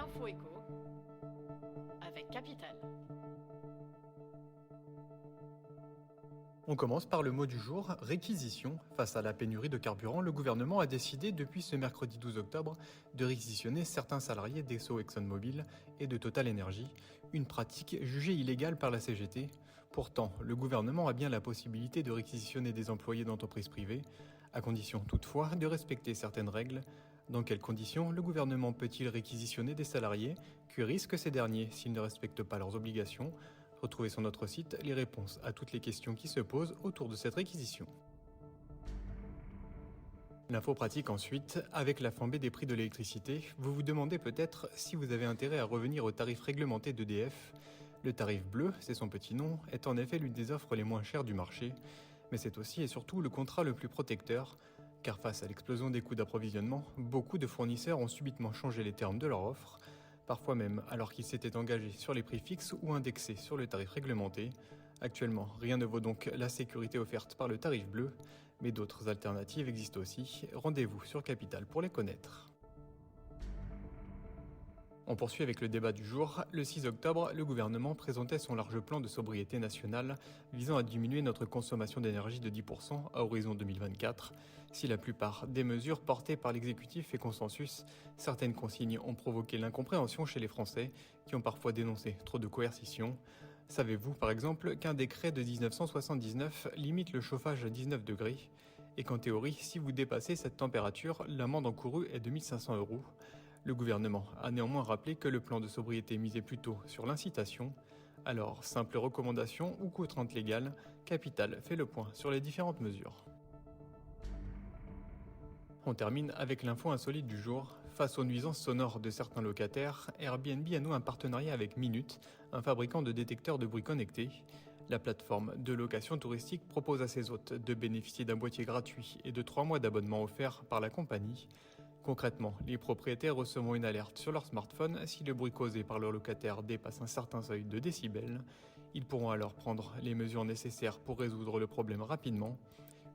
l'info éco avec Capital. On commence par le mot du jour, réquisition. Face à la pénurie de carburant, le gouvernement a décidé depuis ce mercredi 12 octobre de réquisitionner certains salariés d'Esso ExxonMobil et de Total Energy, une pratique jugée illégale par la CGT. Pourtant, le gouvernement a bien la possibilité de réquisitionner des employés d'entreprises privées, à condition toutefois de respecter certaines règles. Dans quelles conditions le gouvernement peut-il réquisitionner des salariés? Que risquent ces derniers s'ils ne respectent pas leurs obligations? Retrouvez sur notre site les réponses à toutes les questions qui se posent autour de cette réquisition. L'info pratique ensuite, avec la flambée des prix de l'électricité, vous vous demandez peut-être si vous avez intérêt à revenir au tarif réglementé d'EDF. Le tarif bleu, c'est son petit nom, est en effet l'une des offres les moins chères du marché, mais c'est aussi et surtout le contrat le plus protecteur, car face à l'explosion des coûts d'approvisionnement, beaucoup de fournisseurs ont subitement changé les termes de leur offre, parfois même alors qu'ils s'étaient engagés sur les prix fixes ou indexés sur le tarif réglementé. Actuellement, rien ne vaut donc la sécurité offerte par le tarif bleu, mais d'autres alternatives existent aussi. Rendez-vous sur Capital pour les connaître. On poursuit avec le débat du jour. Le 6 octobre, le gouvernement présentait son large plan de sobriété nationale visant à diminuer notre consommation d'énergie de 10% à horizon 2024. Si la plupart des mesures portées par l'exécutif fait consensus, certaines consignes ont provoqué l'incompréhension chez les Français qui ont parfois dénoncé trop de coercition. Savez-vous par exemple qu'un décret de 1979 limite le chauffage à 19 degrés et qu'en théorie, si vous dépassez cette température, l'amende encourue est de 1 500 €? Le gouvernement a néanmoins rappelé que le plan de sobriété misait plutôt sur l'incitation. Alors, simple recommandation ou contrainte légale, Capital fait le point sur les différentes mesures. On termine avec l'info insolite du jour. Face aux nuisances sonores de certains locataires, Airbnb a noué un partenariat avec Minute, un fabricant de détecteurs de bruit connectés. La plateforme de location touristique propose à ses hôtes de bénéficier d'un boîtier gratuit et de 3 mois d'abonnement offerts par la compagnie. Concrètement, les propriétaires recevront une alerte sur leur smartphone si le bruit causé par leur locataire dépasse un certain seuil de décibels. Ils pourront alors prendre les mesures nécessaires pour résoudre le problème rapidement.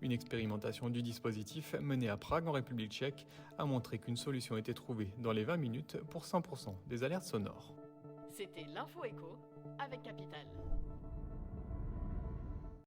Une expérimentation du dispositif menée à Prague en République tchèque a montré qu'une solution était trouvée dans les 20 minutes pour 100% des alertes sonores. C'était l'info éco avec Capital.